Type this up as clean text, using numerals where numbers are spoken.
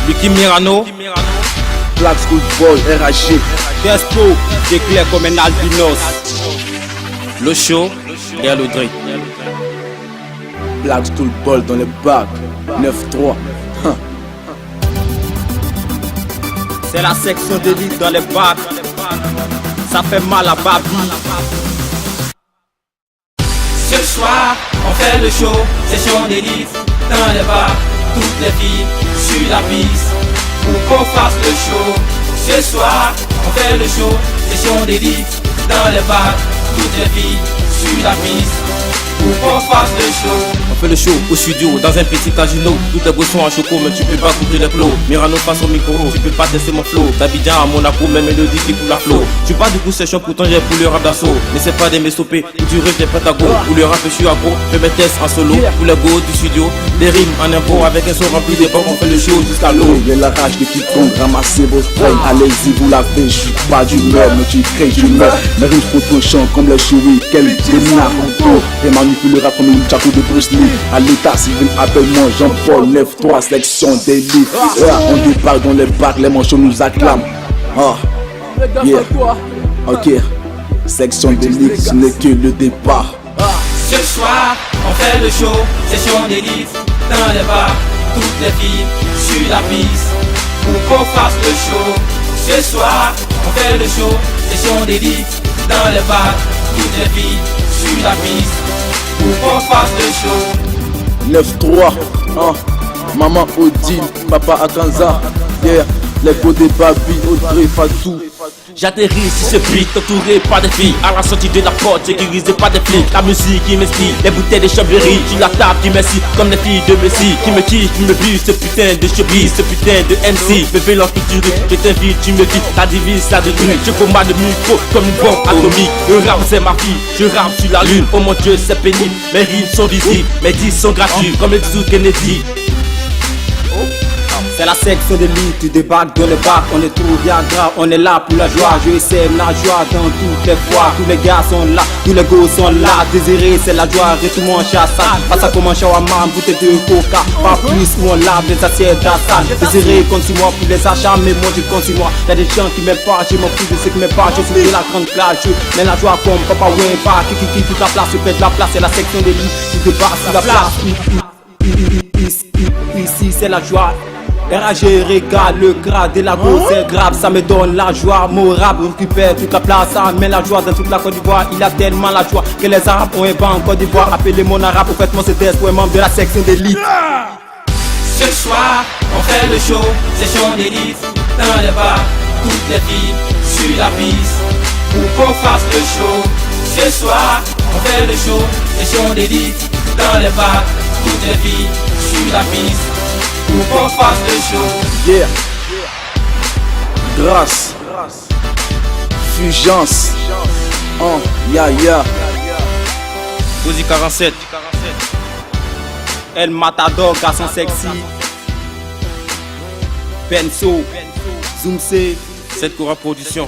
Lucky Mirano, Black School Boy, RHG, Despo, j'éclaire comme un albinos. Le show, et le Drake. Black School Boy dans les bacs, 9-3. C'est la section d'élite dans les bacs. Ça fait mal à Babi. Ce soir, on fait le show, session d'élite dans les bars, toutes les filles sur la piste pour qu'on fasse le show. Ce soir, on fait le show, session d'élite dans les bars, toutes les filles sur la piste pour qu'on fasse le show. On fait le show au studio, dans un petit casino. Tout est beau sont en choco, mais tu peux pas couper les flots. Mirano face au micro, tu peux pas tester mon flow. D'Abidjan à Monaco, mes mélodies qui coulent la flow. Je suis pas du coup session, pourtant j'ai pour le rap d'assaut. Mais c'est pas des messopés, ou du rush des prêts à go. Pour le rap, je suis aggro, fais mes tests en solo. Pour le go du studio, des rimes en impôt. Avec un son rempli de bombes, on fait le show jusqu'à l'eau. Il y a la rage de quiconque, ramassez vos sprays. Allez-y, vous l'avez, je suis pas d'humeur, mais tu crées, tu meurs. Mes rimes photochants comme les chouis, quel Naruto. Et manipule le rap comme une chapeau de Bruce Lee. À l'état civil, appelle-moi Jean-Paul, 9-3, section d'élite. On débarque dans les bacs, les manchots nous acclament. Oh, yeah, ok, section d'élite, ce n'est que le départ. Ce soir, on fait le show, session d'élite dans les bars, toutes les filles sur la piste pour qu'on fasse le show. Ce soir, on fait le show, session d'élite dans les bars, toutes les filles sur la piste pour qu'on fasse le show. 9-3, maman Odile, papa Akanza, yeah, les beaux des Babi, Audrey, Fatou. J'atterris sur ce beat, entouré par des filles. À la sortie de la porte, sécurisé par des flics. La musique qui m'inspire, les bouteilles de chambéry. Sur la table qui merci, comme les filles de Messi. Qui me kiffent, qui me vivent, ce putain de showbiz, ce putain de MC. Me fait l'enculture, je t'invite, tu me dis, la divise, ça détruit. Je commande le micro comme une bombe atomique. Le rap c'est ma vie, je rappe sur la lune. Oh mon Dieu, c'est pénible, mes rimes sont visibles. Mes disques sont gratuits, comme les sous Kennedy. C'est la section d'élite, tu débarques dans le bac, on est tout Viagra, on est là pour la joie, je sème la joie dans toutes les fois, tous les gars sont là, tous les gosses sont là, désiré c'est la joie, et tout le monde chasse ça, pas ça comme un shawarma, bouteille de coca, pas plus où on lave les assiettes à salle, désiré compte sur moi pour les achats, mais moi je compte sur moi, y'a des gens qui m'aiment pas, j'ai mon fils de ceux qui m'aiment pas, je suis de la grande classe, mais la joie comme papa ouais pas, qui toute la place, je fais de la place, c'est la section d'élite, tu débarques sur la place, ici c'est la joie. RAG régale le gras de la go, c'est grave, ça me donne la joie. Mon rap récupère toute la place, ça met la joie dans toute la Côte d'Ivoire. Il a tellement la joie que les Arabes ont un vent en Côte d'Ivoire. Appelez mon arabe, au fait mon CDS pour un membre de la section d'élite. Ce soir, on fait le show, session d'élite dans les bars, toutes les filles sur la piste pour qu'on fasse le show. Ce soir, on fait le show, session d'élite dans les bars, toutes les filles sur la piste pour qu'on fasse le show. Yeah, grâce, Fugence, ya. Uzi 47, El Matador, garçon sexy. Benso, Zoom C, cette Cora Production.